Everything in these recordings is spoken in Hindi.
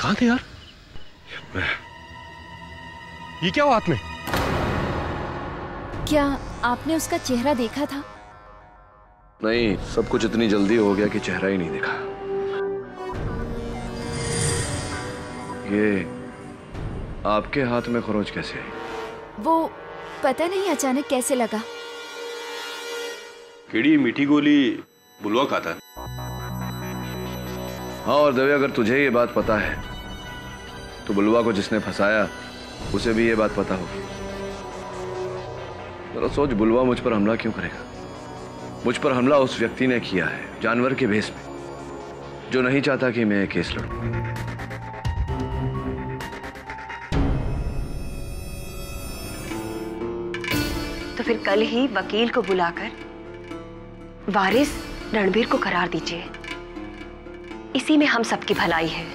कहां थे यार? ये क्या हुआ हाथ में? क्या आपने उसका चेहरा देखा था? नहीं, सब कुछ इतनी जल्दी हो गया कि चेहरा ही नहीं दिखा। ये आपके हाथ में खरोच कैसे आई? वो पता नहीं अचानक कैसे लगा। कीड़ी मीठी गोली बुलवा खाता है। हाँ, और दवे, अगर तुझे ये बात पता है तो बुलवा को जिसने फंसाया उसे भी ये बात पता होगी। जरा सोच, बुलवा मुझ पर हमला क्यों करेगा? मुझ पर हमला उस व्यक्ति ने किया है, जानवर के भेष में, जो नहीं चाहता कि मैं केस लड़ूं। तो फिर कल ही वकील को बुलाकर वारिस रणबीर को करार दीजिए। इसी में हम सबकी भलाई है।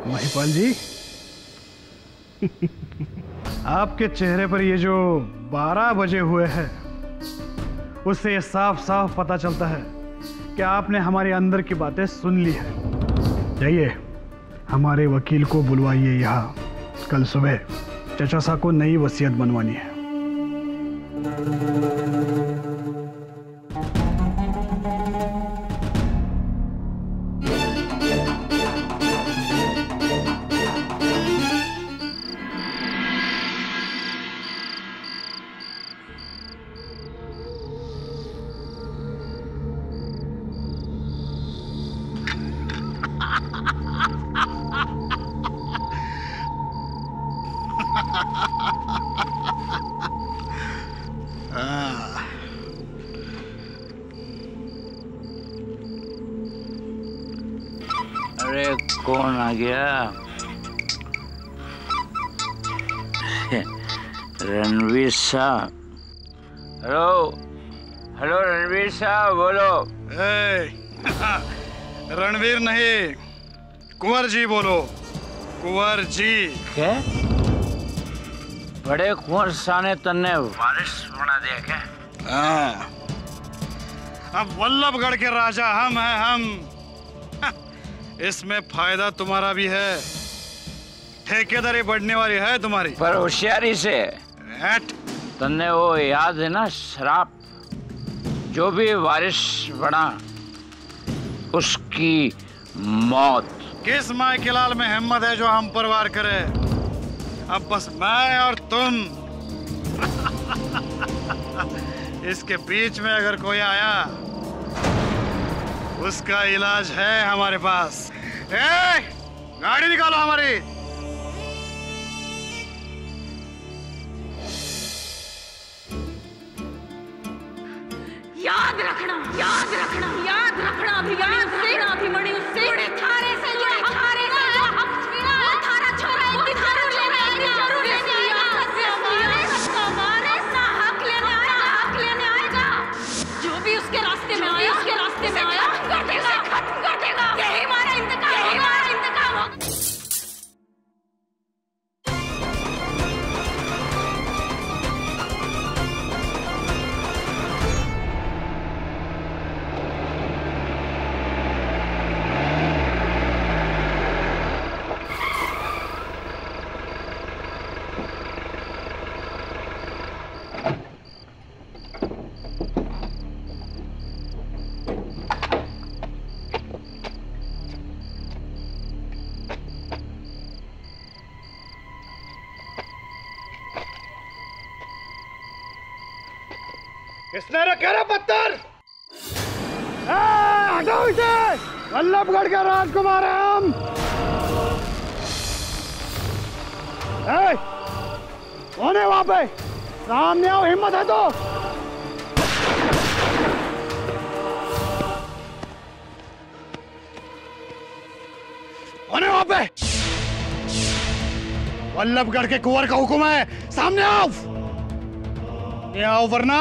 महिपाल जी, आपके चेहरे पर ये जो 12 बजे हुए हैं, उससे ये साफ साफ पता चलता है कि आपने हमारे अंदर की बातें सुन ली है। जाइए, हमारे वकील को बुलवाइए यहाँ। कल सुबह चचा साहब को नई वसीयत बनवानी है। अरे कौन आ गया? रणवीर साहब। हेलो हेलो, रणवीर साहब बोलो। रणवीर नहीं, कुंवर जी बोलो। कुंवर जी। क्या? बड़े कुंवर साने तन्ने वारिस बना दिया क्या? हाँ, अब वल्लभगढ़ के राजा हम हैं, हम। इसमें फायदा तुम्हारा भी है, ठेकेदारी बढ़ने वाली है तुम्हारी। पर होशियारी से। तन्ने वो याद है ना, शराब जो भी वारिस बना उसकी मौत। किस माय के लाल में हिम्मत है जो हम पर वार करे? अब बस मैं और तुम। इसके बीच में अगर कोई आया, उसका इलाज है हमारे पास। गाड़ी निकालो हमारी। याद रखना, याद रखना, याद रखना। अभिमन्यु से थारे से जो थारे से जो हक छीना, वो थारा छोरा एक दिन जरूर लेने आएगा, जरूर लेने आएगा। हमारे सा हक लेने आएगा। जो भी उसके रास्ते में आया, उसके रास्ते में आया, खत्म कर देगा। यही हमारा इंतकाम, यही हमारा इंतकाम होगा। किसने रखे रे पत्थर? हटाओ इसे! वल्लभगढ़ के राजकुमार हैं हम। कौन है वहां पे? सामने आओ, हिम्मत है तो। कौन है वहां पे? वल्लभगढ़ के कुंवर का हुक्म है, सामने आओ। ये आओ वरना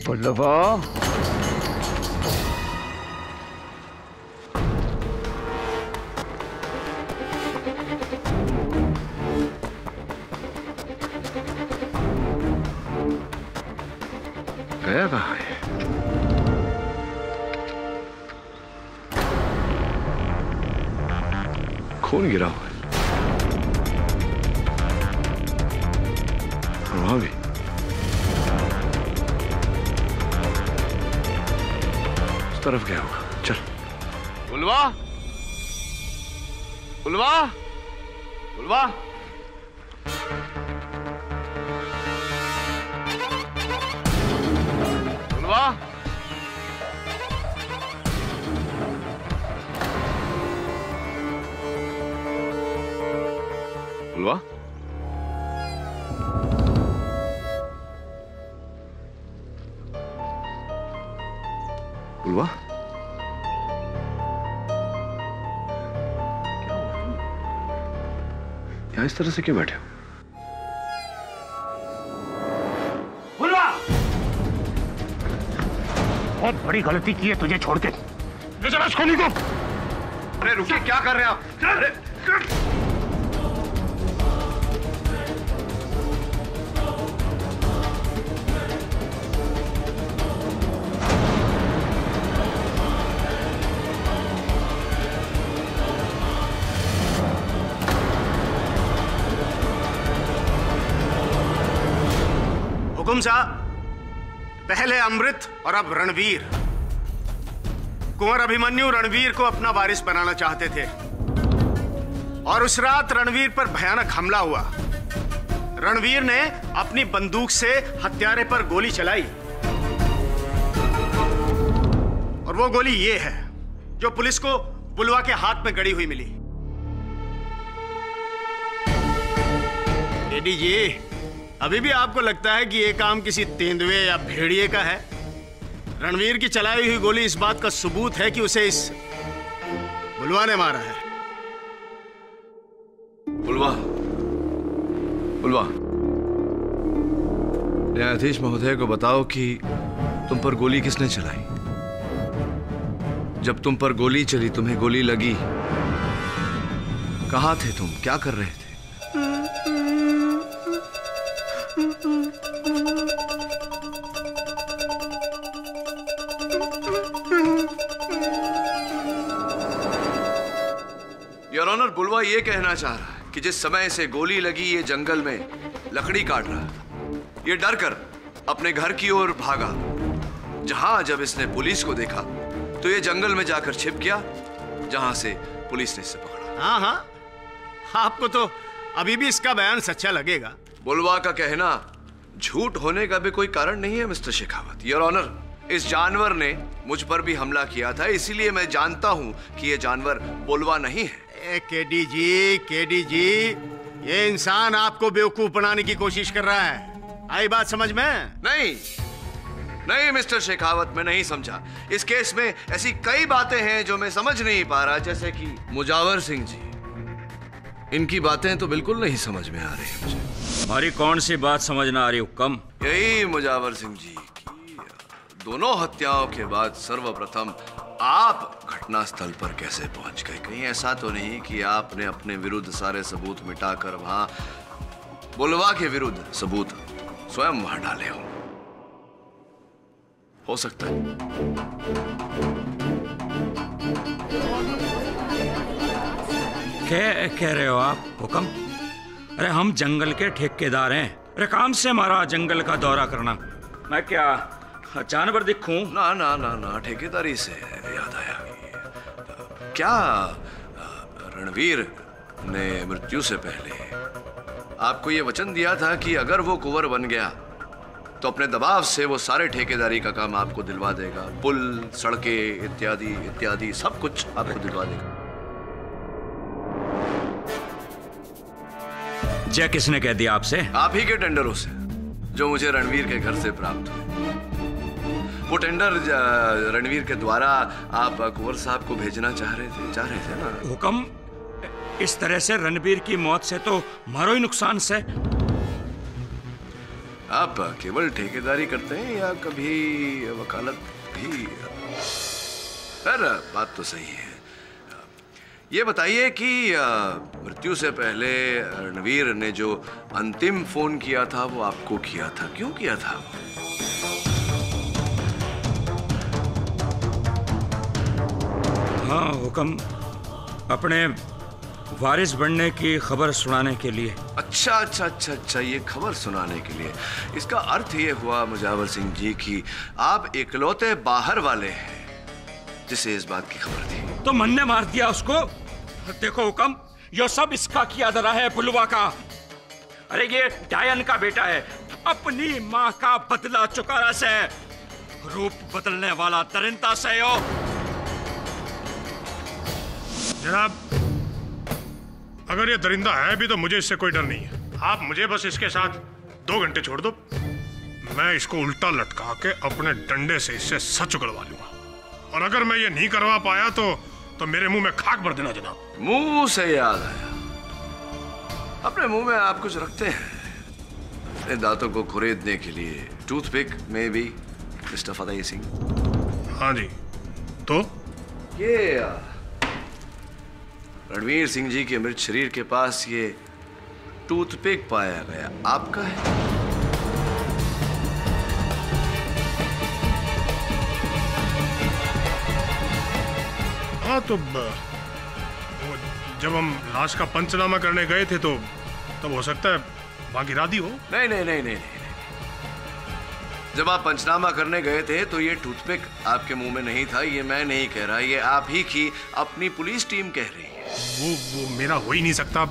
बुलवा, गया कहाँ है? खून गिरा हुआ है। और वहां भी उस तरफ गया होगा। चल। बुलवा, बुलवा, बुलवा। बुलवा, बुलवा, बुलवा, यहाँ इस तरह से क्यों बैठे हो? बुलवा, बहुत बड़ी गलती की है तुझे छोड़ के। ले चला इसको नहीं को। अरे रुकिए, क्या कर रहे हैं आप? अरे हुकुम साहब, पहले अमृत और अब रणवीर। कुंवर अभिमन्यु रणवीर को अपना वारिस बनाना चाहते थे और उस रात रणवीर पर भयानक हमला हुआ। रणवीर ने अपनी बंदूक से हत्यारे पर गोली चलाई और वो गोली ये है जो पुलिस को बुलवा के हाथ में गड़ी हुई मिली। एडीजी, अभी भी आपको लगता है कि यह काम किसी तेंदुए या भेड़िए का है? रणवीर की चलाई हुई गोली इस बात का सबूत है कि उसे इस बुलवा ने मारा है। बुलवा, बुलवा, न्यायाधीश महोदय को बताओ कि तुम पर गोली किसने चलाई? जब तुम पर गोली चली, तुम्हें गोली लगी, कहां थे तुम? क्या कर रहे थे? योर ऑनर, बुलवा ये कहना चाह रहा है कि जिस समय से गोली लगी ये जंगल में लकड़ी काट रहा था। ये डर कर अपने घर की ओर भागा। जहां जब इसने पुलिस को देखा तो ये जंगल में जाकर छिप गया, जहां से पुलिस ने इसे पकड़ा। हाँ हाँ, आपको तो अभी भी इसका बयान सच्चा लगेगा। बुलवा का कहना झूठ होने का भी कोई कारण नहीं है मिस्टर शेखावत। योर ऑनर, इस जानवर ने मुझ पर भी हमला किया था, इसीलिए मैं जानता हूं कि यह जानवर बुलवा नहीं है। केडीजी, ये इंसान आपको बेवकूफ बनाने की कोशिश कर रहा है। आई बात समझ में? नहीं नहीं मिस्टर शेखावत, मैं नहीं समझा। इस केस में ऐसी कई बातें हैं जो मैं समझ नहीं पा रहा, जैसे कि मुजावर सिंह जी, इनकी बातें तो बिल्कुल नहीं समझ में आ रही है मुझे। हमारी कौन सी बात समझ ना आ रही हुक्म? यही मुजावर सिंह जी की दोनों हत्याओं के बाद सर्वप्रथम आप घटनास्थल पर कैसे पहुंच गए? कहीं ऐसा तो नहीं कि आपने अपने विरुद्ध सारे सबूत मिटाकर वहां बुलवा के विरुद्ध सबूत स्वयं वहां डाले हो सकता है। क्या कह रहे हो आप हुक्म? अरे हम जंगल के ठेकेदार हैं। अरे काम से हमारा जंगल का दौरा करना। मैं क्या जानवर दिखूं? ना ना ना ना, ठेकेदारी से याद आया, क्या रणवीर ने मृत्यु से पहले आपको यह वचन दिया था कि अगर वो कुंवर बन गया तो अपने दबाव से वो सारे ठेकेदारी का काम आपको दिलवा देगा। पुल, सड़कें इत्यादि इत्यादि सब कुछ आपको दिलवा देगा। जय किसने कह दिया आपसे? आप ही के टेंडरों से, जो मुझे रणवीर के घर से प्राप्त हुए। वो टेंडर रणवीर के द्वारा आप कुंवर साहब को भेजना चाह रहे थे ना? हुक्म, इस तरह से रणवीर की मौत से तो मारो ही नुकसान से। आप केवल ठेकेदारी करते हैं या कभी वकालत भी? खैर, बात तो सही है। ये बताइए कि मृत्यु से पहले रणवीर ने जो अंतिम फोन किया था वो आपको किया था, क्यों किया था? हाँ हुक्म, अपने वारिस बनने की खबर सुनाने के लिए। अच्छा, ये खबर सुनाने के लिए। इसका अर्थ ये हुआ मुजावर सिंह जी कि आप इकलौते बाहर वाले हैं जिसे इस बात की खबर थी। तो मन ने मार दिया उसको। देखो हुक्म, ये सब इसका किया धरा है, बुलवा का। अरे ये डायन का बेटा है, अपनी माँ का बदला चुका से, रूप बदलने वाला दरिंदा से हो। जनाब, अगर ये दरिंदा है भी तो मुझे इससे कोई डर नहीं है। आप मुझे बस इसके साथ 2 घंटे छोड़ दो, मैं इसको उल्टा लटका के अपने डंडे से इससे सच उगलवा लूंगा। और अगर मैं ये नहीं करवा पाया तो मेरे मुंह में खाक भर देना जनाब। मुंह से याद आया, अपने मुंह में आप कुछ रखते हैं अपने दांतों को खुरेदने के लिए? टूथपिक में भी मिस्टर फतेह सिंह? हाँ जी। तो ये रणवीर सिंह जी के मृत शरीर के पास ये टूथपिक पाया गया, आपका है? हाँ, तो जब हम लाश का पंचनामा करने गए थे तो तब हो सकता है बाकी राधी हो। नहीं। जब आप पंचनामा करने गए थे तो ये टूथपिक आपके मुंह में नहीं था। ये मैं नहीं कह रहा, ये आप ही की अपनी पुलिस टीम कह रही है। वो मेरा हो ही नहीं सकता।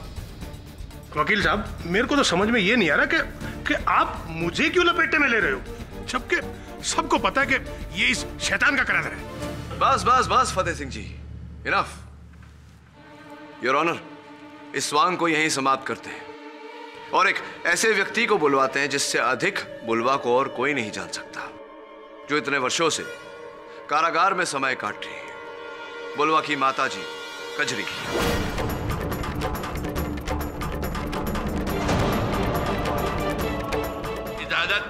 वकील साहब, मेरे को तो समझ में ये नहीं आ रहा कि आप मुझे क्यों लपेटे में ले रहे हो, जबकि सबको पता है कि ये इस शैतान का करार है। बस फतेह सिंह जी, इनफ। योर ऑनर, इस स्वांग को यहीं समाप्त करते हैं और एक ऐसे व्यक्ति को बुलवाते हैं जिससे अधिक बुलवा को और कोई नहीं जान सकता, जो इतने वर्षों से कारागार में समय काट रही है। बुलवा की माता जी कजरी की। इजाजत।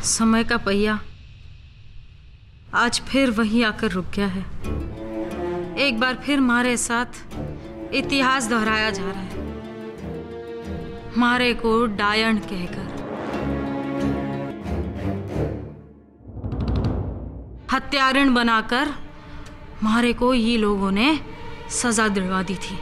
समय का पहिया आज फिर वहीं आकर रुक गया है। एक बार फिर हमारे साथ इतिहास दोहराया जा रहा है। मारे को डायन कहकर, हत्यारण बनाकर मारे को ये लोगों ने सजा दिलवा दी थी।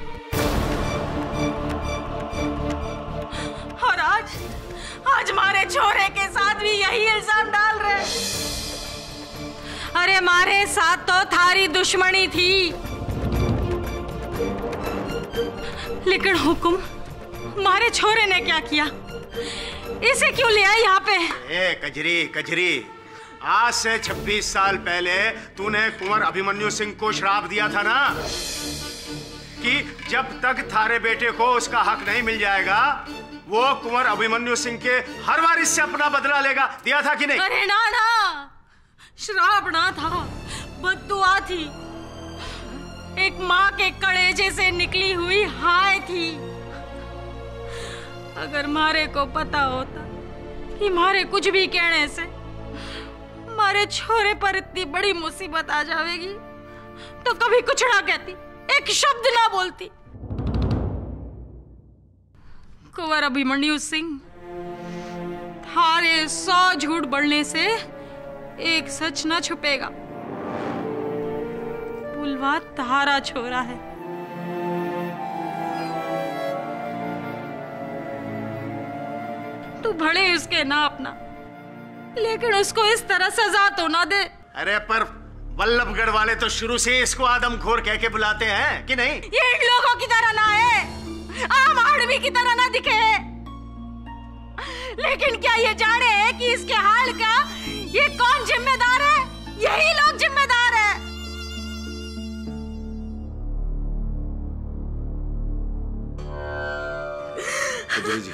और आज मारे छोरे के साथ भी यही इल्जाम डाल रहे। अरे मारे साथ तो थारी दुश्मनी थी, लेकिन हुक्म मारे छोरे ने क्या किया? इसे क्यों ले आया यहाँ पे? ए कजरी, आज से 26 साल पहले तूने कुंवर अभिमन्यु सिंह को श्राप दिया था ना कि जब तक थारे बेटे को उसका हक नहीं मिल जाएगा वो कुंवर अभिमन्यु सिंह के हर वारिस से अपना बदला लेगा। दिया था कि नहीं? अरे ना, श्राप ना था, बद्दुआ थी। एक माँ के कलेजे से निकली हुई हाय थी। अगर मारे को पता होता कि मारे कुछ भी कहने से मारे छोरे पर इतनी बड़ी मुसीबत आ जाएगी तो कभी कुछ ना कहती, एक शब्द ना बोलती। कुंवर अभिमन्यु सिंह, थारे 100 झूठ बढ़ने से एक सच न छुपेगा। बुलवा तारा छोरा है। तू भले उसके ना अपना, लेकिन उसको इस तरह सजा तो ना दे। अरे पर वल्लभगढ़ वाले तो शुरू से इसको आदमखोर कह के बुलाते हैं कि नहीं? ये इन लोगों की तरह ना है, आम आदमी की तरह ना दिखे, लेकिन क्या ये जाने है कि इसके हाल का ये कौन जिम्मेदार है? यही लोग जिम्मेदार है। कजरी जी,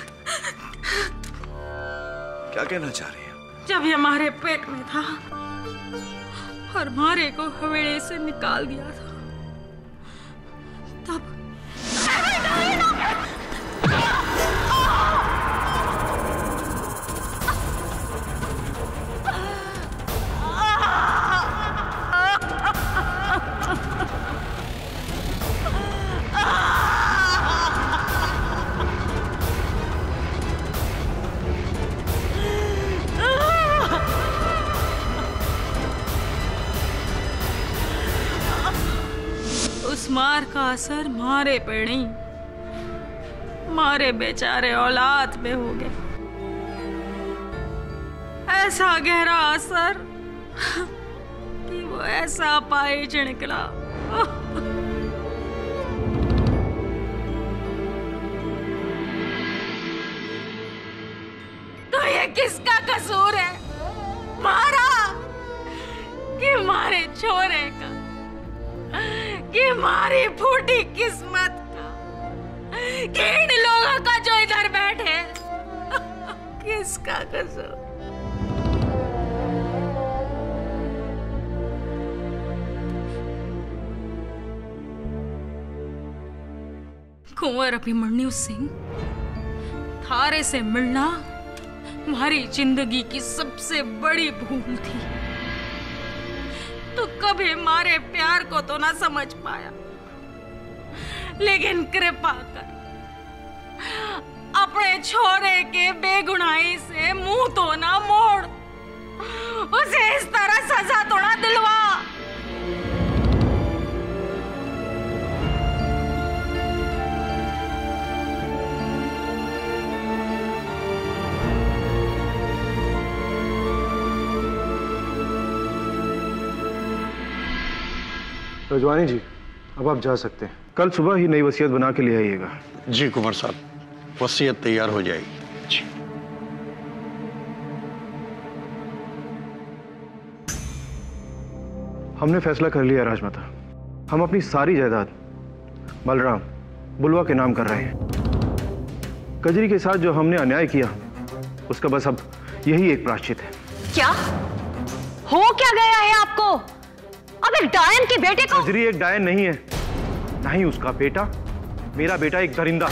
क्या कहना चाह रही है? जब ये हमारे पेट में था और मारे को हवेली से निकाल दिया था, तब उस मार का असर मारे पे नहीं, मारे बेचारे औलाद पे हो गया। ऐसा गहरा असर कि वो ऐसा पाइच निकला। तो ये किसका कसूर है? मारा कि मारे छोरे का, कि मारी फूटी किस्मत का, कि इन लोगों का जो इधर बैठे किसका कसूर? कुंवर अभिमन्यु सिंह, थारे से मिलना हमारी जिंदगी की सबसे बड़ी भूल थी। तो कभी हमारे प्यार को तो ना समझ पाया, लेकिन कृपा कर अपने छोरे के बेगुनाही से मुंह तो ना मोड़, उसे इस तरह सजा तो ना दिलवा। रजवानी जी, अब आप जा सकते हैं। कल सुबह ही नई वसीयत बना के ले आइएगा। जी कुंवर साहब, वसीयत तैयार हो जाएगी। जी। हमने फैसला कर लिया राजमाता, हम अपनी सारी जायदाद बलराम बुलवा के नाम कर रहे हैं। कजरी के साथ जो हमने अन्याय किया उसका बस अब यही एक प्रायश्चित है। क्या हो क्या गया है आपको? अब एक डायन के बेटे को? कजरी एक डायन नहीं है, नहीं उसका बेटा, मेरा बेटा एक दरिंदा।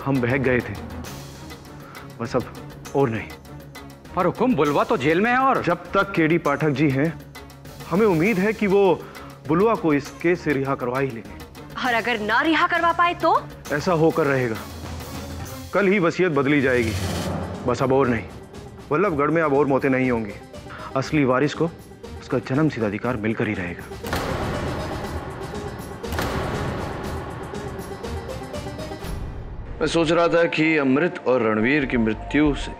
हम बहक गए थे बस, अब और नहीं। पर हुकुम, बुलवा तो जेल में है और जब तक केडी पाठक जी हैं हमें उम्मीद है कि वो बुलवा को इस केस से रिहा करवा ही लेंगे। और अगर ना रिहा करवा पाए तो? ऐसा होकर रहेगा, कल ही वसीयत बदली जाएगी, बस अब और नहीं। वल्लभगढ़ में अब और मौतें नहीं होंगी, असली वारिस को उसका जन्म सिद्ध अधिकार मिलकर ही रहेगा। मैं सोच रहा था कि अमृत और रणवीर की मृत्यु से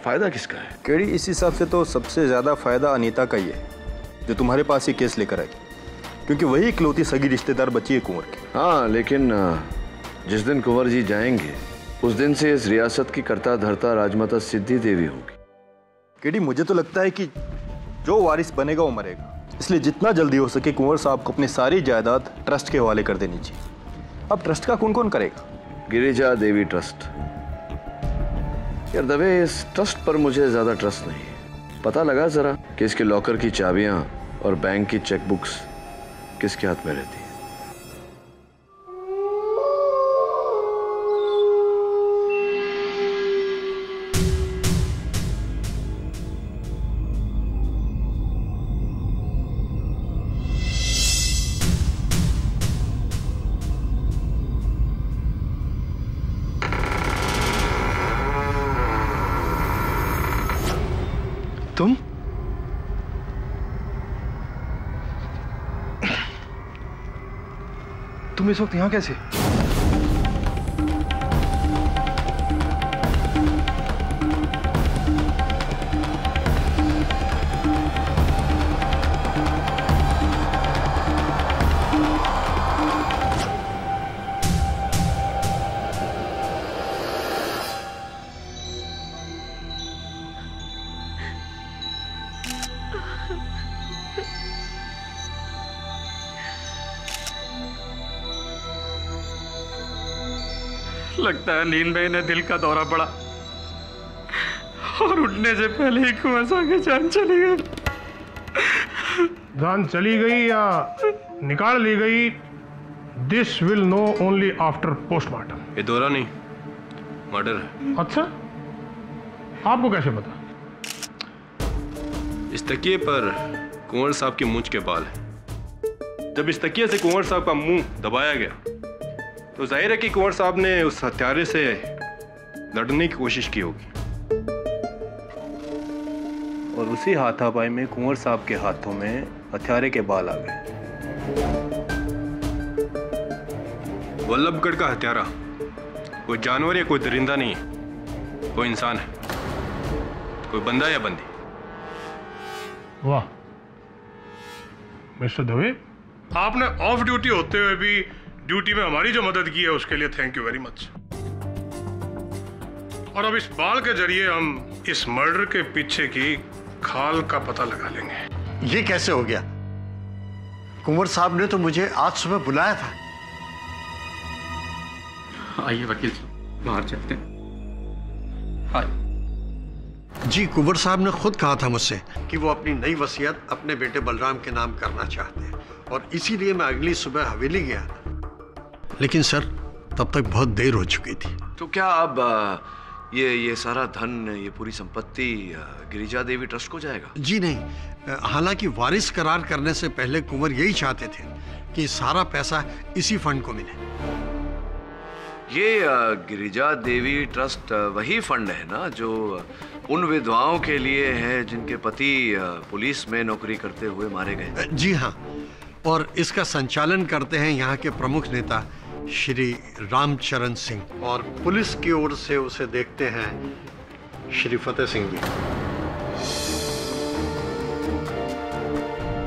फायदा किसका है? केडी, इस हिसाब से तो सबसे ज्यादा फायदा अनीता का ही है, जो तुम्हारे पास ही केस लेकर आई, क्योंकि वही इकलौती सगी रिश्तेदार बची है कुंवर की। हाँ, लेकिन जिस दिन कुंवर जी जाएंगे उस दिन से इस रियासत की कर्ता धर्ता राजमाता सिद्धि देवी होगी। केडी, मुझे तो लगता है कि जो वारिस बनेगा वो मरेगा, इसलिए जितना जल्दी हो सके कुंवर साहब को अपनी सारी जायदाद ट्रस्ट के हवाले कर देनी चाहिए। अब ट्रस्ट का कौन कौन करेगा? गिरिजा देवी ट्रस्ट। यार दवे, इस ट्रस्ट पर मुझे ज्यादा ट्रस्ट नहीं है। पता लगा जरा कि इसके लॉकर की चाबियां और बैंक की चेकबुक्स किसके हाथ में रहती है? तुम इस वक्त यहाँ कैसे? लगता है नींद में इन्हें दिल का दौरा पड़ा और उठने से पहले ही कुआं साहब की जान चली गई। जान चली गई या निकाल ली गई, this will know only after postmortem. ये दौरा नहीं, मर्डर है। अच्छा, आपको कैसे पता? इस तकिए पर कुंवर साहब की मूंछ के बाल हैं। जब इस तकिए से कुंवर साहब का मुंह दबाया गया तो जाहिर है कि कुंवर साहब ने उस हत्यारे से लड़ने की कोशिश की होगी और उसी हाथापाई में कुंवर साहब के हाथों में हत्यारे के बाल आ गए। वल्लभगढ़ का हत्यारा कोई जानवर या कोई दरिंदा नहीं है, कोई इंसान है, कोई बंदा या बंदी। वाह मिस्टर दवे, आपने ऑफ ड्यूटी होते हुए भी ड्यूटी में हमारी जो मदद की है उसके लिए थैंक यू वेरी मच। और अब इस बाल के जरिए हम इस मर्डर के पीछे की खाल का पता लगा लेंगे। ये कैसे हो गया? कुंवर साहब ने तो मुझे आज सुबह बुलाया था। आइए वकील साहब, बाहर चलते हैं। जी, कुंवर साहब ने खुद कहा था मुझसे कि वो अपनी नई वसीयत अपने बेटे बलराम के नाम करना चाहते हैं और इसीलिए मैं अगली सुबह हवेली गया। लेकिन सर, तब तक बहुत देर हो चुकी थी। तो क्या अब ये सारा धन, ये पूरी संपत्ति गिरिजा देवी ट्रस्ट को जाएगा? जी नहीं, हालांकि वारिस करार करने से पहले कुंवर यही चाहते थे कि सारा पैसा इसी फंड को मिले। ये गिरिजा देवी ट्रस्ट वही फंड है ना जो उन विधवाओं के लिए है जिनके पति पुलिस में नौकरी करते हुए मारे गए? जी हाँ, और इसका संचालन करते हैं यहाँ के प्रमुख नेता श्री रामचरण सिंह और पुलिस की ओर से उसे देखते हैं श्री फतेह सिंह जी।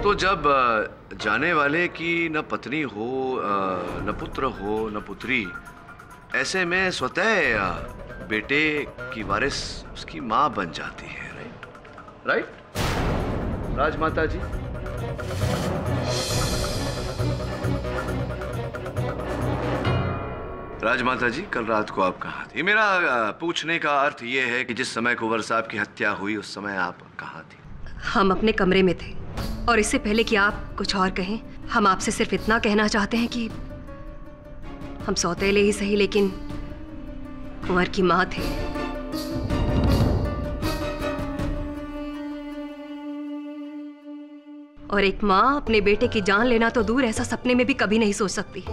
तो जब जाने वाले की न पत्नी हो, न पुत्र हो, न पुत्री, ऐसे में स्वतः बेटे की वारिस उसकी मां बन जाती है। राइट राजमाता जी? राजमाता जी, कल रात को आप कहाँ थी? मेरा पूछने का अर्थ ये है कि जिस समय कुंवर साहब की हत्या हुई उस समय आप कहाँ थी? हम अपने कमरे में थे और इससे पहले कि आप कुछ और कहें, हम आपसे सिर्फ इतना कहना चाहते हैं कि हम सौतेले ही सही लेकिन कुंवर की मां थे। और एक मां अपने बेटे की जान लेना तो दूर, ऐसा सपने में भी कभी नहीं सोच सकती।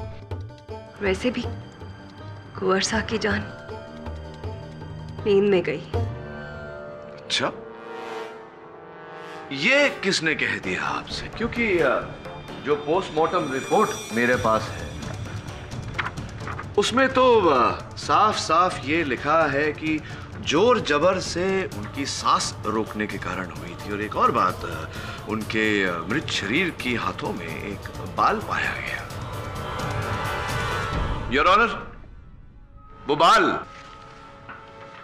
वैसे भी कुंवर साहब की जान नींद में गई। अच्छा, ये किसने कह दिया आपसे? क्योंकि जो पोस्टमार्टम रिपोर्ट मेरे पास है उसमें तो साफ साफ ये लिखा है कि जोर जबर से उनकी सांस रोकने के कारण हुई थी। और एक और बात, उनके मृत शरीर की हाथों में एक बाल पाया गया। योर ऑनर, वो बाल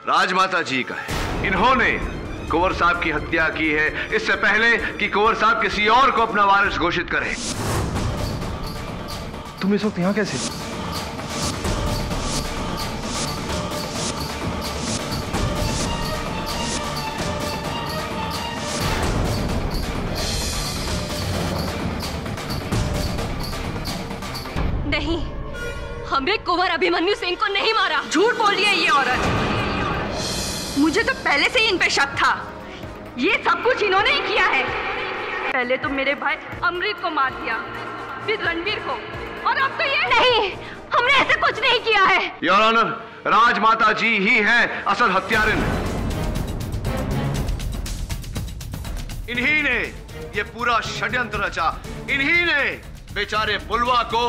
राजमाता जी का है। इन्होंने कुंवर साहब की हत्या की है इससे पहले कि कुंवर साहब किसी और को अपना वारिस घोषित करें। तुम इस वक्त यहां कैसे? नहीं, हमने कुंवर अभिमन्यु सिंह को नहीं मारा। झूठ बोल रही है ये औरत। मुझे तो पहले से ही इन पे शक था। ये सब कुछ इन्होंने ही किया है। पहले तो मेरे भाई अमृत को मार दिया, फिर रणवीर को, और अब तो ये। नहीं, हमने ऐसे कुछ नहीं किया है। योर ऑनर, राजमाता जी ही हैं असल हत्यारिन। इन्हीं ने ये पूरा षड्यंत्र रचा। इन्हीं ने बेचारे बुलवा को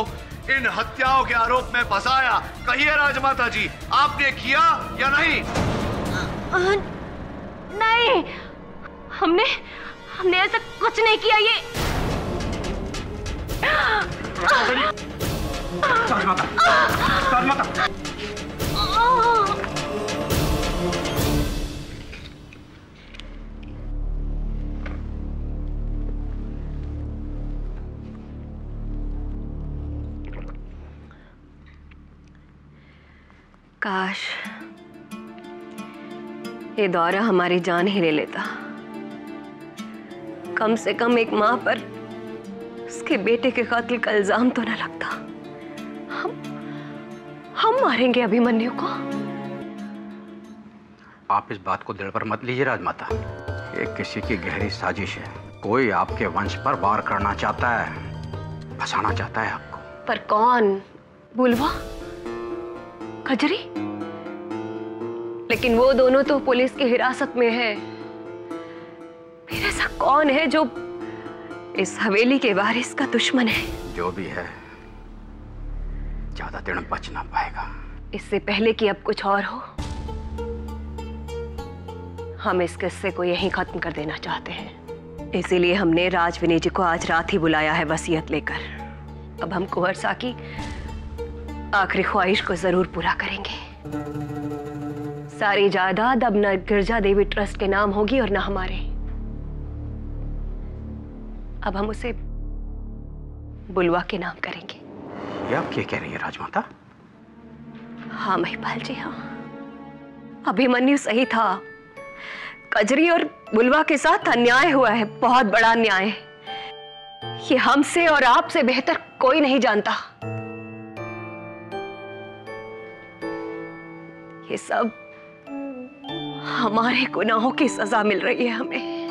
इन हत्याओं के आरोप में फंसाया। कहिए राजमाता जी, आपने किया या नहीं? नहीं, हमने ऐसा कुछ नहीं किया। ये राजमाता, काश ये दौरा हमारी जान ही ले लेता। कम से कम एक माँ पर उसके बेटे के कत्ल का इल्जाम तो न लगता। हम मारेंगे अभिमन्यु को। आप इस बात को दिल पर मत लीजिए राजमाता। ये किसी की गहरी साजिश है। कोई आपके वंश पर वार करना चाहता है, फंसाना चाहता है आपको। पर कौन? बुलवा? कजरी? लेकिन वो दोनों तो पुलिस की हिरासत में है। फिर ऐसा कौन है जो इस हवेली के वारिस का दुश्मन है? जो भी है, ज्यादा दिन बच ना पाएगा। इससे पहले कि अब कुछ और हो, हम इस किस्से को यहीं खत्म कर देना चाहते हैं। इसीलिए हमने राजविनय जी को आज रात ही बुलाया है वसीयत लेकर। अब हम कुंवर सा की आखिरी ख्वाहिश को जरूर पूरा करेंगे। सारी जायदाद अब न गिरजा देवी ट्रस्ट के नाम होगी और न हमारे। अब हम उसे बुलवा के नाम करेंगे। ये आप क्या कह रही है राजमाता? हाँ महिपाल जी, हाँ। अभिमन्यु सही था। कजरी और बुलवा के साथ अन्याय हुआ है, बहुत बड़ा अन्याय। ये हमसे और आपसे बेहतर कोई नहीं जानता। ये सब हमारे गुनाहों की सजा मिल रही है हमें।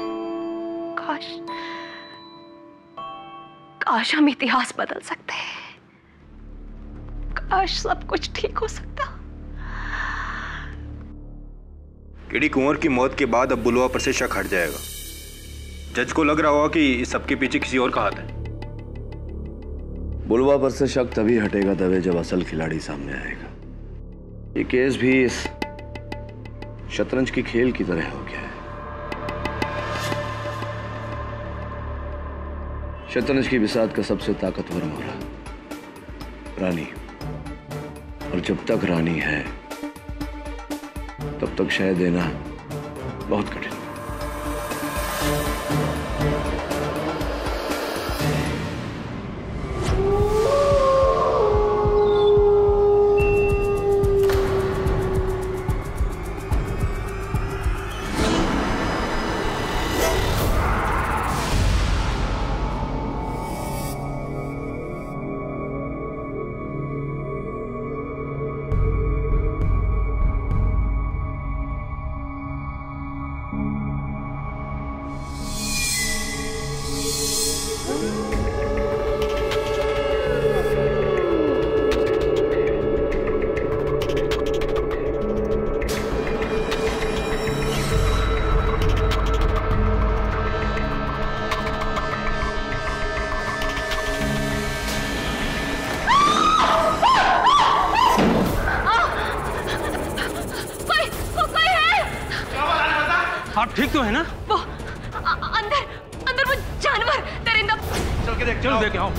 काश हम इतिहास बदल सकते हैं। काश सब कुछ ठीक हो सकता। केडी, कुंवर की मौत के बाद अब बुलवा पर से शक हट जाएगा। जज को लग रहा होगा कि इस सबके पीछे किसी और का हाथ है। बुलवा पर से शक तभी हटेगा तभी जब असल खिलाड़ी सामने आएगा। ये केस भी इस शतरंज की खेल की तरह हो गया है। शतरंज की बिसात का सबसे ताकतवर मोहरा रानी, और जब तक रानी है तब तक शह देना बहुत कठिन। आप ठीक तो है ना? वो अंदर वो जानवर दरिंदा। चल के देख, चलो देख आओ।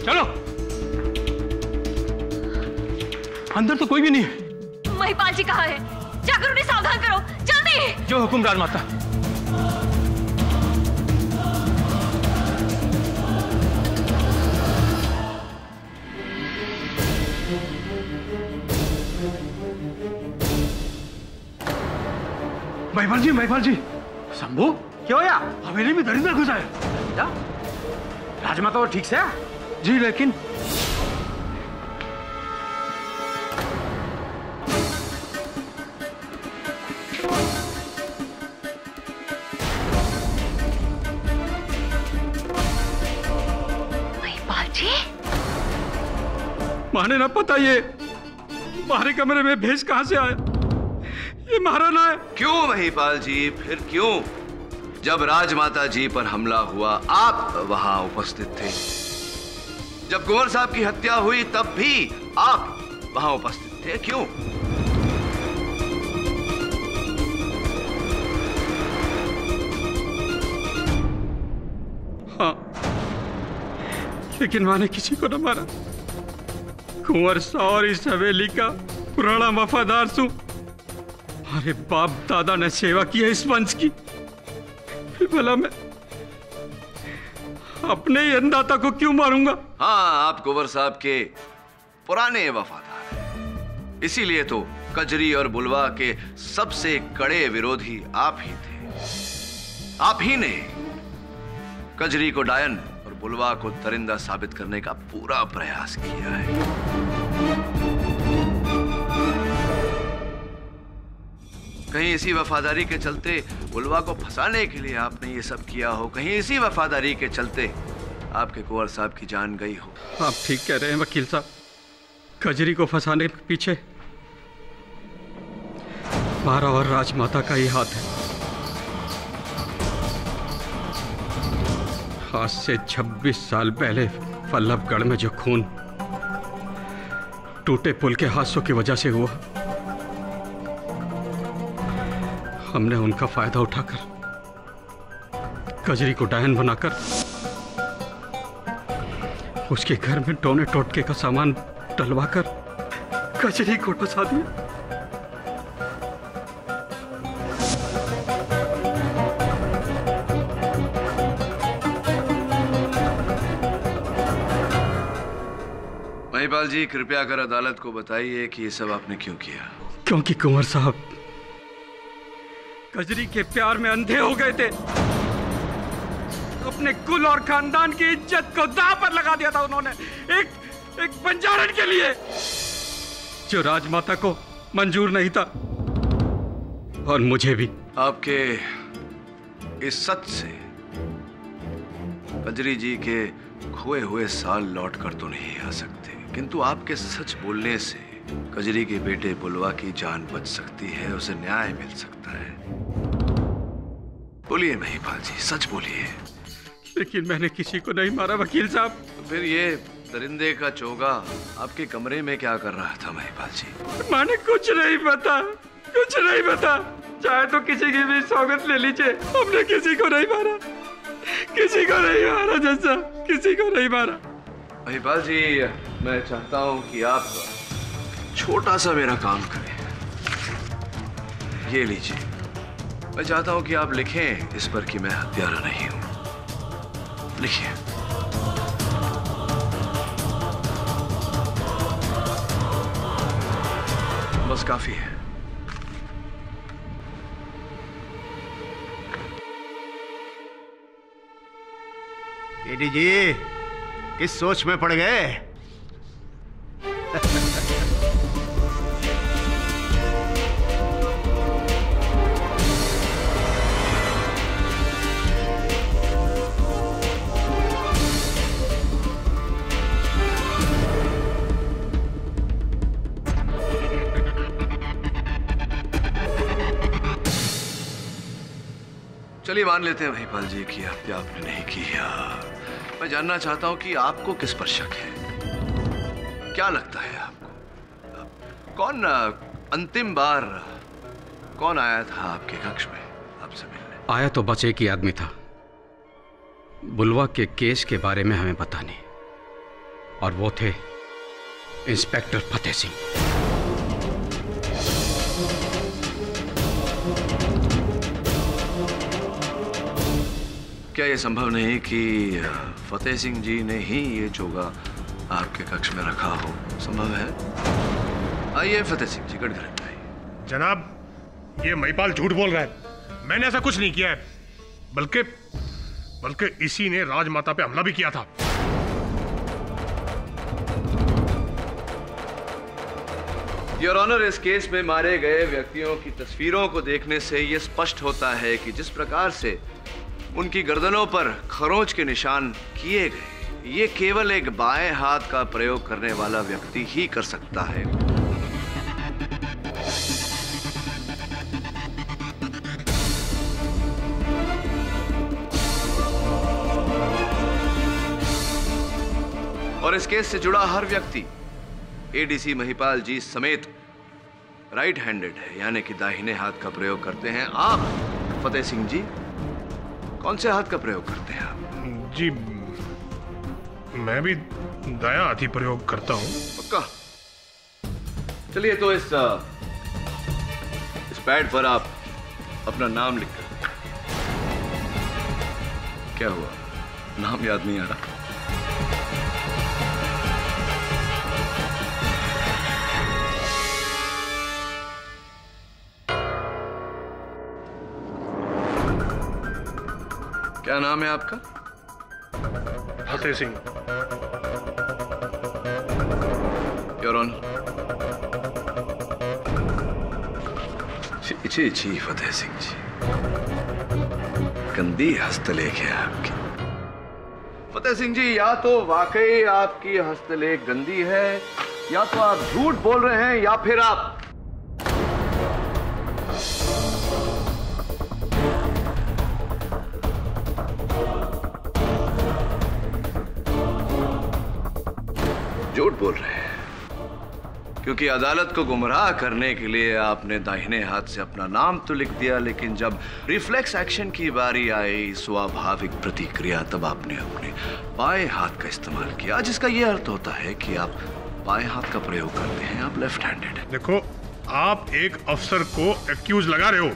चलो। अंदर तो कोई भी नहीं है। महिपाल जी कहाँ है? जाकर उन्हें सावधान करो, जल्दी। जो हुकुम राजमाता। महिपाल जी। शंभू, क्या होया? हवेली में दरिंदा घुसा है। क्या? राजमाता वो ठीक से है? जी, लेकिन महिपाल जी, माने ना पता ये हमारे कमरे में भेष कहां से आया। ये महाराणा है। क्यों महिपाल जी, फिर क्यों? जब राजमाता जी पर हमला हुआ आप वहां उपस्थित थे। जब कुंवर साहब की हत्या हुई तब भी आप वहां उपस्थित थे। क्यों? हाँ, लेकिन मैंने किसी को न मारा। कुंवर साहब और इस हवेली का पुराना वफादार हूं। हमारे बाप दादा ने सेवा की है इस वंश की, फिर भला मैं अपने ही अन्नदाता को क्यों मारूंगा? हाँ, आप कुंवर साहब के पुराने वफादार हैं। इसीलिए तो कजरी और बुलवा के सबसे कड़े विरोधी आप ही थे। आप ही ने कजरी को डायन और बुलवा को दरिंदा साबित करने का पूरा प्रयास किया है। कहीं इसी वफादारी के चलते बुलवा को फंसाने के लिए आपने ये सब किया हो, कहीं इसी वफादारी के चलते आपके कुंवर साहब की जान गई हो। आप ठीक कह रहे हैं वकील साहब। कजरी को फंसाने के पीछे हमारा और राजमाता का ही हाथ है। आज से 26 साल पहले वल्लभगढ़ में जो खून टूटे पुल के हादसों की वजह से हुआ, हमने उनका फायदा उठाकर कजरी को डायन बनाकर उसके घर में टोने टोटके का सामान डलवाकर कजरी को फंसा दिया। महिपाल जी, कृपया कर अदालत को बताइए कि ये सब आपने क्यों किया? क्योंकि कुंवर साहब कजरी के प्यार में अंधे हो गए थे। अपने कुल और खानदान की इज्जत को दांव पर लगा दिया था उन्होंने, एक बंजारन के लिए, जो राजमाता को मंजूर नहीं था, और मुझे भी। आपके इस सच से कजरी जी के खोए हुए साल लौट कर तो नहीं आ सकते, किंतु आपके सच बोलने से कजरी के बेटे बुलवा की जान बच सकती है, उसे न्याय मिल सकता है। बोलिए महिपाल जी, सच बोलिए। लेकिन मैंने किसी को नहीं मारा वकील साहब। तो फिर ये दरिंदे का चोगा आपके कमरे में क्या कर रहा था महिपाल जी? मैंने कुछ नहीं पता, कुछ नहीं पता। चाहे तो किसी की भी सौगत ले लीजिए, हमने किसी को नहीं मारा, किसी को नहीं मारा जैसा, किसी को नहीं मारा। महिपाल जी, मैं चाहता हूं कि आप छोटा सा मेरा काम करें। ये लीजिए, मैं चाहता हूं कि आप लिखें इस पर कि मैं हत्यारा नहीं हूं। लिखिए। बस काफी है। केडी जी, किस सोच में पड़ गए? चलिए मान लेते हैं महिपाल जी की हत्या आपने नहीं किया। मैं जानना चाहता हूं कि आपको किस पर शक है? क्या लगता है आपको? कौन अंतिम बार कौन आया था आपके कक्ष में आपसे मिलने? आया तो बस एक ही आदमी था। बुलवा के केस के बारे में हमें पता नहीं, और वो थे इंस्पेक्टर फतेह सिंह। क्या यह संभव नहीं कि फतेह सिंह जी ने ही ये चोगा आपके कक्ष में रखा हो? संभव है? आइए फतेह सिंह जी, गड़गड़ आइए। जनाब, ये महिपाल झूठ बोल रहा है। मैंने ऐसा कुछ नहीं किया है, बल्कि इसी ने राजमाता पे हमला भी किया था। योर ऑनर, इस केस में मारे गए व्यक्तियों की तस्वीरों को देखने से यह स्पष्ट होता है कि जिस प्रकार से उनकी गर्दनों पर खरोंच के निशान किए गए, ये केवल एक बाएं हाथ का प्रयोग करने वाला व्यक्ति ही कर सकता है। और इस केस से जुड़ा हर व्यक्ति एडीसी महिपाल जी समेत राइट हैंडेड है, यानी कि दाहिने हाथ का प्रयोग करते हैं। आप फतेह सिंह जी कौन से हाथ का प्रयोग करते हैं आप? जी मैं भी दायां हाथ ही प्रयोग करता हूं। पक्का? चलिए तो इस पैड पर आप अपना नाम लिख कर। क्या हुआ, नाम याद नहीं आ रहा? क्या नाम है आपका? फतेह सिंह। Your honour. जी जी फतेह सिंह जी, गंदी हस्तलेख है आपकी। फतेह सिंह जी, या तो वाकई आपकी हस्तलेख गंदी है, या तो आप झूठ बोल रहे हैं, या फिर आप झूठ बोल रहे हैं, क्योंकि अदालत को गुमराह करने के लिए आपने दाहिने हाथ से अपना नाम तो लिख दिया, लेकिन जब रिफ्लेक्स एक्शन की बारी आई, स्वाभाविक प्रतिक्रिया, तब आपने अपने बाएं हाथ का इस्तेमाल किया, जिसका यह अर्थ होता है कि आप बाएं हाथ का प्रयोग करते हैं, आप लेफ्ट हैंडेड हैं। देखो, आप एक अफसर को एक्यूज लगा रहे हो।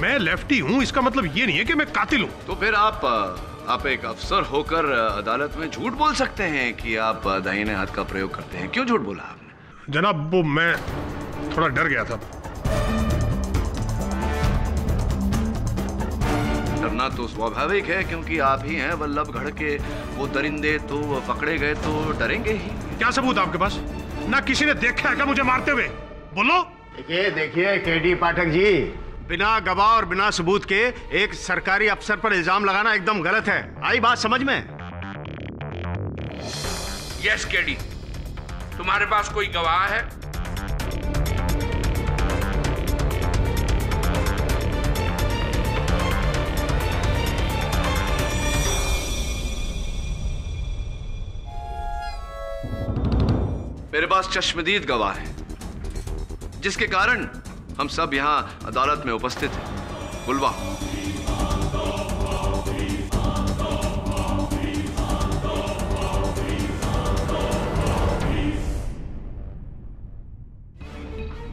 मैं लेफ्टी हूं, इसका मतलब ये नहीं है कि मैं कातिल हूं। तो फिर आप एक अफसर होकर अदालत में झूठ बोल सकते हैं कि आप दाहिने हाथ का प्रयोग करते हैं। क्यों झूठ बोला आपने? जनाब, वो मैं थोड़ा डर गया था। डरना तो स्वाभाविक है, क्योंकि आप ही हैं वल्लभगढ़ के वो दरिंदे, तो पकड़े गए तो डरेंगे ही। क्या सबूत आपके पास? ना किसी ने देखा है क्या मुझे मारते हुए? बोलो। देखिए केडी पाठक जी, बिना गवाह और बिना सबूत के एक सरकारी अफसर पर इल्जाम लगाना एकदम गलत है। आई बात समझ में? यस केडी, तुम्हारे पास कोई गवाह है? मेरे पास चश्मदीद गवाह है, जिसके कारण हम सब यहां अदालत में उपस्थित हैं। बुलवा।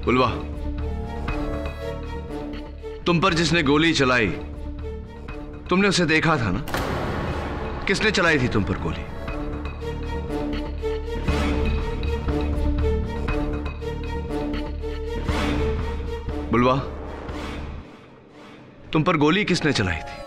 बुलवा, तुम पर जिसने गोली चलाई, तुमने उसे देखा था ना? किसने चलाई थी तुम पर गोली? बुलवा, तुम पर गोली किसने चलाई थी?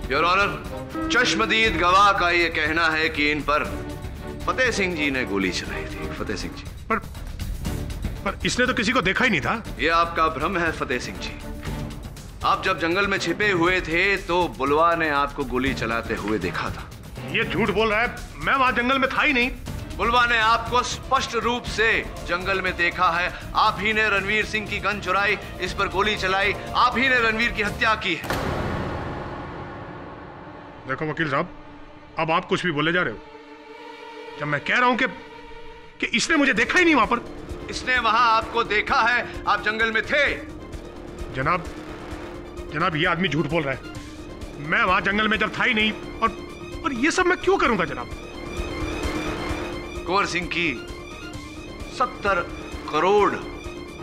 योर ऑनर, चश्मदीद गवाह का यह कहना है कि इन पर फतेह सिंह जी ने गोली चलाई थी। फतेह सिंह जी। पर इसने तो किसी को देखा ही नहीं था। यह आपका भ्रम है फतेह सिंह जी। आप जब जंगल में छिपे हुए थे तो बुलवा ने आपको गोली चलाते हुए देखा था। ये झूठ बोल रहा है, मैं वहां जंगल में था ही नहीं। बुलवा ने आपको स्पष्ट रूप से जंगल में देखा है। आप ही ने रणवीर सिंह की गन चुराई, इस पर गोली चलाई, आप ही ने रणवीर की हत्या की है। देखो वकील साहब, अब आप कुछ भी बोले जा रहे हो। जब मैं कह रहा हूं कि इसने मुझे देखा ही नहीं वहां पर। इसने वहां आपको देखा है, आप जंगल में थे। जनाब ये आदमी झूठ बोल रहा है। मैं वहां जंगल में जब था ही नहीं, और ये सब मैं क्यों करूंगा जनाब? कुंवर सिंह की 70 करोड़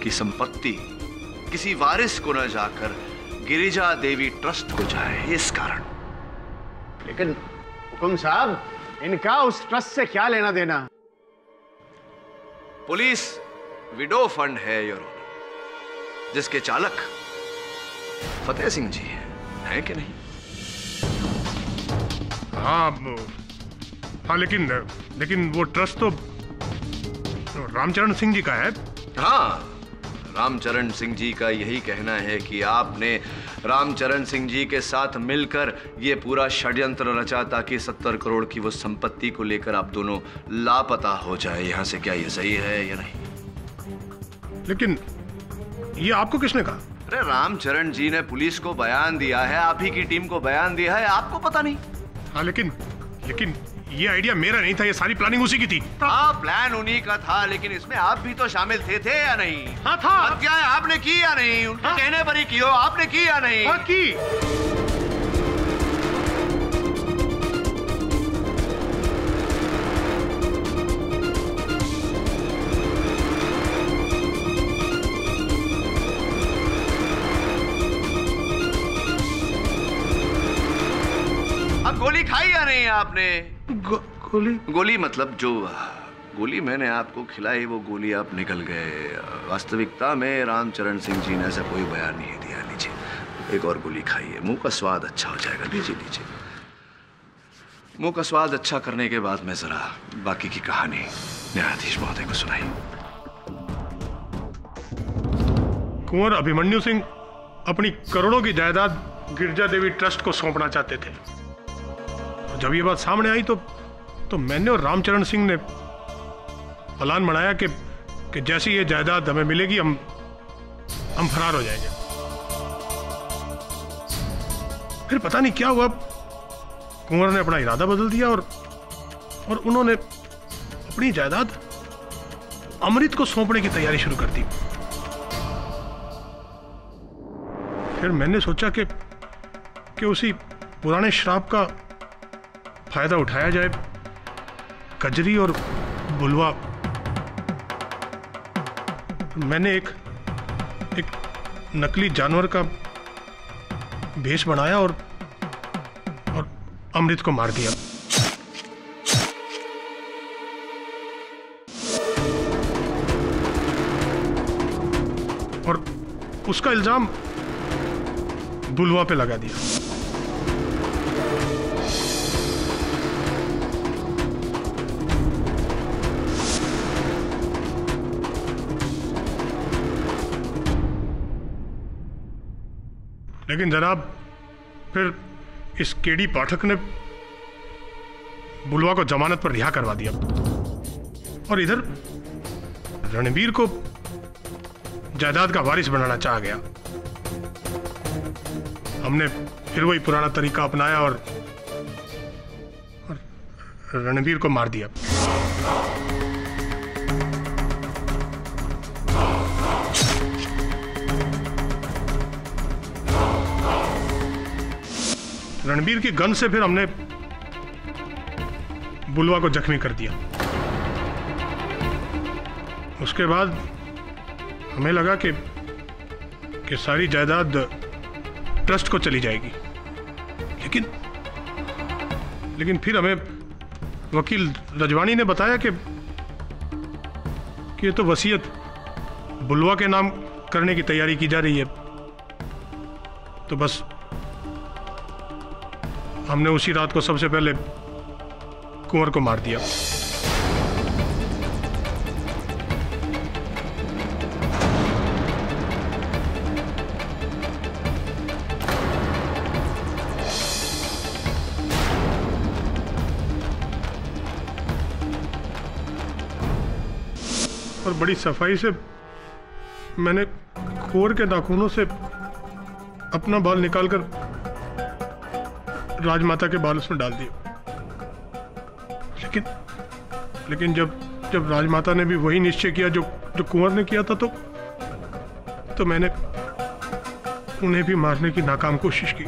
की संपत्ति किसी वारिस को न जाकर गिरिजा देवी ट्रस्ट को जाए, इस कारण। लेकिन हुकुम साहब, इनका उस ट्रस्ट से क्या लेना देना? पुलिस विडो फंड है योर ऑनर, जिसके चालक फतेह सिंह जी हैं, है कि नहीं? हाँ, लेकिन वो ट्रस्ट तो रामचरण सिंह जी का है। हाँ, रामचरण सिंह जी का यही कहना है कि आपने रामचरण सिंह जी के साथ मिलकर ये पूरा षड्यंत्र रचा ताकि 70 करोड़ की वो संपत्ति को लेकर आप दोनों लापता हो जाए यहाँ से। क्या ये सही है या नहीं? लेकिन ये आपको किसने कहा? अरे रामचरण जी ने पुलिस को बयान दिया है, आप ही की टीम को बयान दिया है, आपको पता नहीं? हाँ, लेकिन ये आइडिया मेरा नहीं था, ये सारी प्लानिंग उसी की थी। हाँ, प्लान उन्हीं का था, लेकिन इसमें आप भी तो शामिल थे या नहीं? हाँ था। हत्याएं आपने की या नहीं? उनके कहने पर ही की हो, आपने की या नहीं? हाँ, की। गोली खाई या नहीं आपने? गोली मतलब जो गोली मैंने आपको खिलाई वो गोली आप निकल गए। वास्तविकता में रामचरण सिंह जी ने ऐसा कोई बयान नहीं दिया। लीजिए एक और गोली खाइए, मुंह का स्वाद अच्छा हो जाएगा। लीजिए लीजिए। मुंह का स्वाद अच्छा करने के बाद मैं जरा बाकी की कहानी न्यायाधीश महोदय को सुनाई। कुंवर अभिमन्यु सिंह अपनी करोड़ों की जायदाद गिरजा देवी ट्रस्ट को सौंपना चाहते थे। जब ये बात सामने आई तो मैंने और रामचरण सिंह ने प्लान बनाया कि जैसी ये जायदाद हमें मिलेगी हम फरार हो जाएंगे। फिर पता नहीं क्या हुआ, कुंवर ने अपना इरादा बदल दिया और उन्होंने अपनी जायदाद अमृत को सौंपने की तैयारी शुरू कर दी। फिर मैंने सोचा कि उसी पुराने श्राप का फायदा उठाया जाए। कजरी और बुलवा, मैंने एक नकली जानवर का भेष बनाया और अमृत को मार दिया। और उसका इल्जाम बुलवा पे लगा दिया। लेकिन जनाब फिर इस केडी पाठक ने बुलवा को जमानत पर रिहा करवा दिया और इधर रणबीर को जायदाद का वारिस बनाना चाह गया। हमने फिर वही पुराना तरीका अपनाया और रणबीर को मार दिया। रणबीर की गन से फिर हमने बुलवा को जख्मी कर दिया। उसके बाद हमें लगा कि सारी जायदाद ट्रस्ट को चली जाएगी, लेकिन फिर हमें वकील रजवानी ने बताया कि ये तो वसीयत बुलवा के नाम करने की तैयारी की जा रही है। तो बस हमने उसी रात को सबसे पहले कुंवर को मार दिया। और बड़ी सफाई से मैंने कुंवर के नाखूनों से अपना बाल निकालकर राजमाता के बाल उसमें डाल दिए। लेकिन जब राजमाता ने भी वही निश्चय किया जो कुंवर ने किया था तो मैंने उन्हें भी मारने की नाकाम कोशिश की।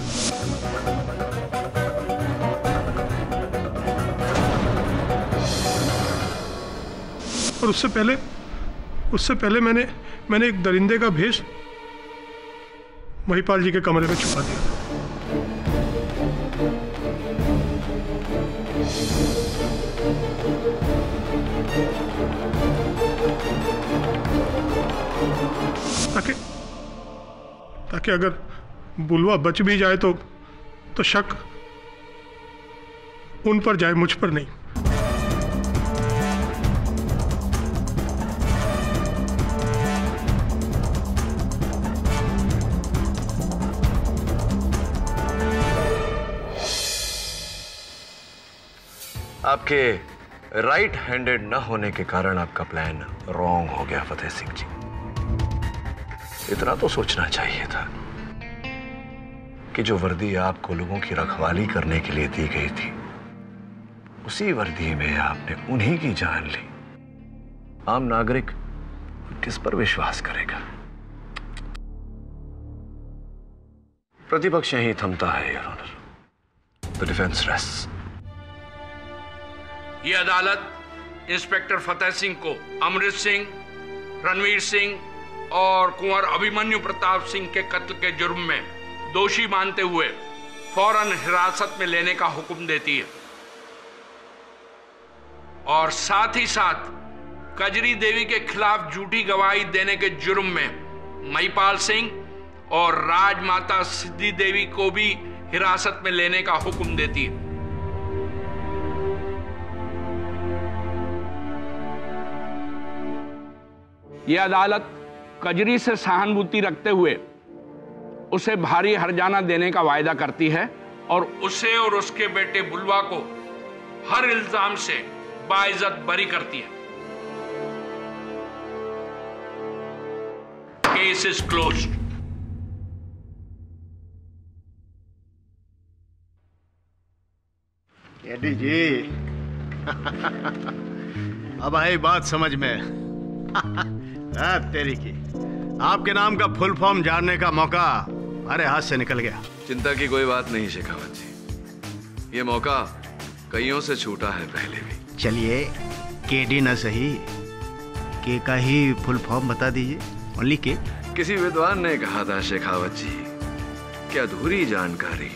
और उससे पहले मैंने एक दरिंदे का भेष महिपाल जी के कमरे में छुपा दिया। ताकि अगर बुलवा बच भी जाए तो शक उन पर जाए, मुझ पर नहीं। आपके राइट हैंडेड न होने के कारण आपका प्लान रॉन्ग हो गया फतेह सिंह जी। इतना तो सोचना चाहिए था कि जो वर्दी आपको लोगों की रखवाली करने के लिए दी गई थी, उसी वर्दी में आपने उन्हीं की जान ली। आम नागरिक किस पर विश्वास करेगा? प्रतिपक्ष यहीं थमता है, your honour. The defence rests. ये अदालत इंस्पेक्टर फतेह सिंह को अमृत सिंह, रणवीर सिंह और कुंवर अभिमन्यु प्रताप सिंह के कत्ल के जुर्म में दोषी मानते हुए फौरन हिरासत में लेने का हुक्म देती है और साथ ही साथ कजरी देवी के खिलाफ झूठी गवाही देने के जुर्म में महिपाल सिंह और राजमाता सिद्धि देवी को भी हिरासत में लेने का हुक्म देती है। यह अदालत कजरी से सहानुभूति रखते हुए उसे भारी हर्जाना देने का वायदा करती है और उसे और उसके बेटे बुलवा को हर इल्जाम से बाइज्जत बरी करती है। Case is closed. एडी जी अब आई बात समझ में। तेरी की आपके नाम का फुल फॉर्म जानने का मौका हमारे हाथ से निकल गया। चिंता की कोई बात नहीं शेखावत जी, ये मौका कईयों से छूटा है पहले भी। चलिए केडी न सही, के का ही फुल फॉर्म बता दीजिए। ओनली के। किसी विद्वान ने कहा था शेखावत जी कि अधूरी जानकारी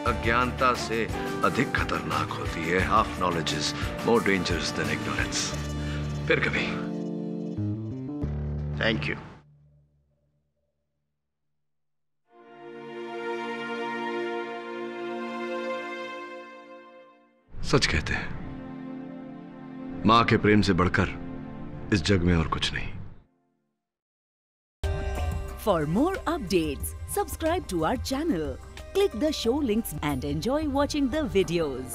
अज्ञानता से अधिक खतरनाक होती है। Half knowledge is more dangerous than ignorance. फिर कभी। Thank you. सच कहते हैं, मां के प्रेम से बढ़कर इस जग में और कुछ नहीं। For more updates, subscribe to our channel, click the show links and enjoy watching the videos.